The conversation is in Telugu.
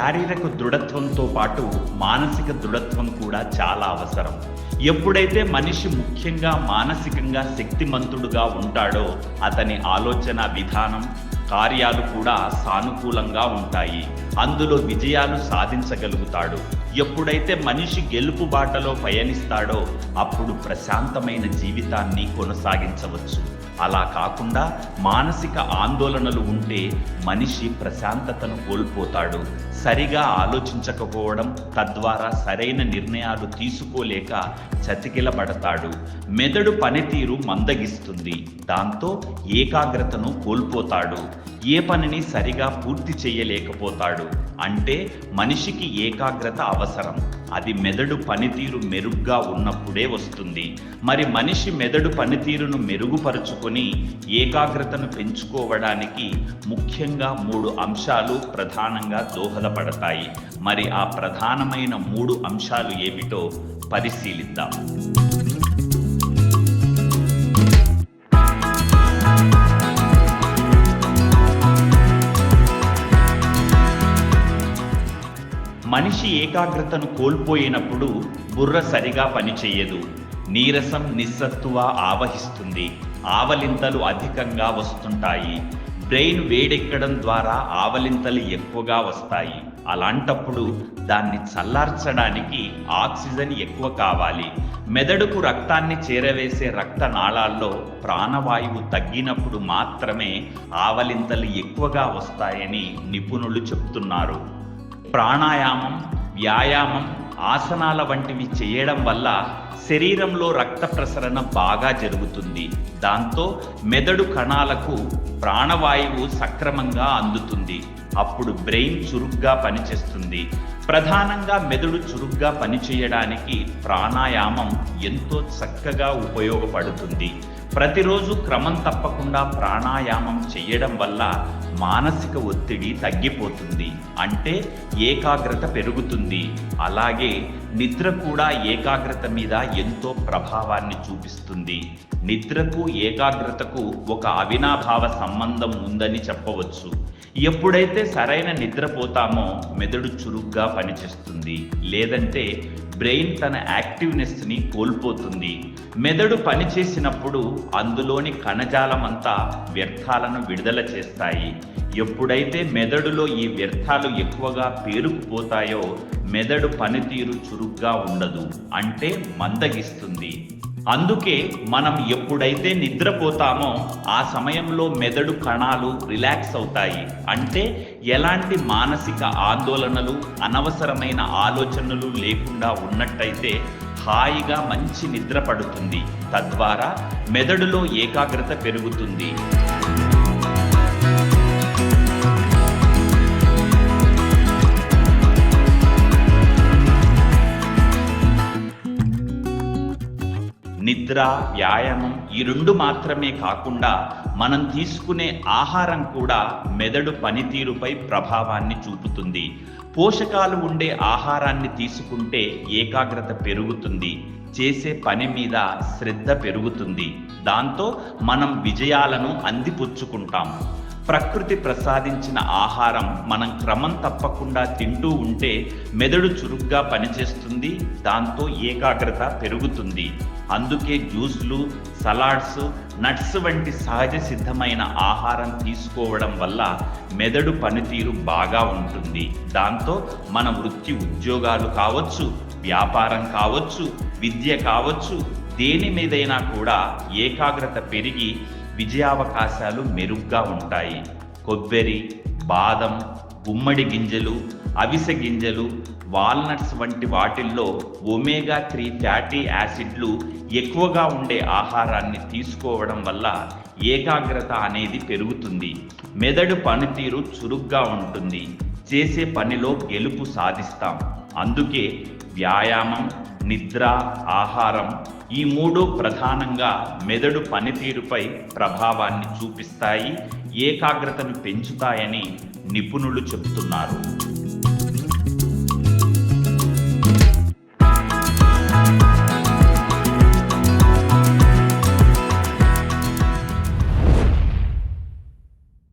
శారీరక దృఢత్వంతో పాటు మానసిక దృఢత్వం కూడా చాలా అవసరం. ఎప్పుడైతే మనిషి ముఖ్యంగా మానసికంగా శక్తిమంతుడుగా ఉంటాడో అతని ఆలోచన విధానం, కార్యాలు కూడా సానుకూలంగా ఉంటాయి. అందులో విజయాలు సాధించగలుగుతాడు. ఎప్పుడైతే మనిషి గెలుపు బాటలో పయనిస్తాడో అప్పుడు ప్రశాంతమైన జీవితాన్ని కొనసాగించవచ్చు. అలా కాకుండా మానసిక ఆందోళనలు ఉంటే మనిషి ప్రశాంతతను కోల్పోతాడు. సరిగా ఆలోచించకపోవడం, తద్వారా సరైన నిర్ణయాలు తీసుకోలేక చతికిలబడతాడు. మెదడు పనితీరు మందగిస్తుంది. దాంతో ఏకాగ్రతను కోల్పోతాడు. ఏ పనిని సరిగా పూర్తి చేయలేకపోతాడు. అంటే మనిషికి ఏకాగ్రత అవసరం. అది మెదడు పనితీరు మెరుగ్గా ఉన్నప్పుడే వస్తుంది. మరి మనిషి మెదడు పనితీరును మెరుగుపరుచుకొని ఏకాగ్రతను పెంచుకోవడానికి ముఖ్యంగా 3 అంశాలు ప్రధానంగా దోహదపడతాయి. మరి ఆ ప్రధానమైన 3 అంశాలు ఏమిటో పరిశీలిద్దాం. మనిషి ఏకాగ్రతను కోల్పోయినప్పుడు బుర్ర సరిగా పనిచేయదు. నీరసం, నిస్సత్తువ ఆవహిస్తుంది. ఆవలింతలు అధికంగా వస్తుంటాయి. బ్రెయిన్ వేడెక్కడం ద్వారా ఆవలింతలు ఎక్కువగా వస్తాయి. అలాంటప్పుడు దాన్ని చల్లార్చడానికి ఆక్సిజన్ ఎక్కువ కావాలి. మెదడుకు రక్తాన్ని చేరవేసే రక్తనాళాల్లో ప్రాణవాయువు తగ్గినప్పుడు మాత్రమే ఆవలింతలు ఎక్కువగా వస్తాయని నిపుణులు చెప్తున్నారు. ప్రాణాయామం, వ్యాయామం, ఆసనాల వంటివి చేయడం వల్ల శరీరంలో రక్త ప్రసరణ బాగా జరుగుతుంది. దాంతో మెదడు కణాలకు ప్రాణవాయువు సక్రమంగా అందుతుంది. అప్పుడు బ్రెయిన్ చురుగ్గా పనిచేస్తుంది. ప్రధానంగా మెదడు చురుగ్గా పనిచేయడానికి ప్రాణాయామం ఎంతో చక్కగా ఉపయోగపడుతుంది. ప్రతిరోజు క్రమం తప్పకుండా ప్రాణాయామం చేయడం వల్ల మానసిక ఒత్తిడి తగ్గిపోతుంది. అంటే ఏకాగ్రత పెరుగుతుంది. అలాగే నిద్ర కూడా ఏకాగ్రత మీద ఎంతో ప్రభావాన్ని చూపిస్తుంది. నిద్రకు ఏకాగ్రతకు ఒక అవినాభావ సంబంధం ఉందని చెప్పవచ్చు. ఎప్పుడైతే సరైన నిద్రపోతామో మెదడు చురుగ్గా పనిచేస్తుంది. లేదంటే బ్రెయిన్ తన యాక్టివ్నెస్ని కోల్పోతుంది. మెదడు పనిచేసినప్పుడు అందులోని కణజాలమంతా వ్యర్థాలను విడుదల చేస్తాయి. ఎప్పుడైతే మెదడులో ఈ వ్యర్థాలు ఎక్కువగా పేరుకుపోతాయో మెదడు పనితీరు చురుగ్గా ఉండదు. అంటే మందగిస్తుంది. అందుకే మనం ఎప్పుడైతే నిద్రపోతామో ఆ సమయంలో మెదడు కణాలు రిలాక్స్ అవుతాయి. అంటే ఎలాంటి మానసిక ఆందోళనలు, అనవసరమైన ఆలోచనలు లేకుండా ఉన్నట్టయితే హాయిగా మంచి నిద్ర పడుతుంది. తద్వారా మెదడులో ఏకాగ్రత పెరుగుతుంది. నిద్ర, వ్యాయామం ఈ 2 మాత్రమే కాకుండా మనం తీసుకునే ఆహారం కూడా మెదడు పనితీరుపై ప్రభావాన్ని చూపుతుంది. పోషకాలు ఉండే ఆహారాన్ని తీసుకుంటే ఏకాగ్రత పెరుగుతుంది. చేసే పని మీద శ్రద్ధ పెరుగుతుంది. దాంతో మనం విజయాలను అందిపుచ్చుకుంటాం. ప్రకృతి ప్రసాదించిన ఆహారం మనం క్రమం తప్పకుండా తింటూ ఉంటే మెదడు చురుగ్గా పనిచేస్తుంది. దాంతో ఏకాగ్రత పెరుగుతుంది. అందుకే జ్యూస్లు, సలాడ్స్, నట్స్ వంటి సహజ సిద్ధమైన ఆహారం తీసుకోవడం వల్ల మెదడు పనితీరు బాగా ఉంటుంది. దాంతో మన వృత్తి ఉద్యోగాలు కావచ్చు, వ్యాపారం కావచ్చు, విద్య కావచ్చు, దేని మీదైనా కూడా ఏకాగ్రత పెరిగి విజయావకాశాలు మెరుగ్గా ఉంటాయి. కొబ్బరి, బాదం, గుమ్మడి గింజలు, అవిసె గింజలు, వాల్నట్స్ వంటి వాటిల్లో ఒమేగా 3 ఫ్యాటీ యాసిడ్లు ఎక్కువగా ఉండే ఆహారాన్ని తీసుకోవడం వల్ల ఏకాగ్రత అనేది పెరుగుతుంది. మెదడు పనితీరు చురుగ్గా ఉంటుంది. చేసే పనిలో గెలుపు సాధిస్తాం. అందుకే వ్యాయామం, నిద్ర, ఆహారం ఈ 3 ప్రధానంగా మెదడు పనితీరుపై ప్రభావాన్ని చూపిస్తాయి. ఏకాగ్రతను పెంచుతాయని నిపుణులు చెబుతున్నారు.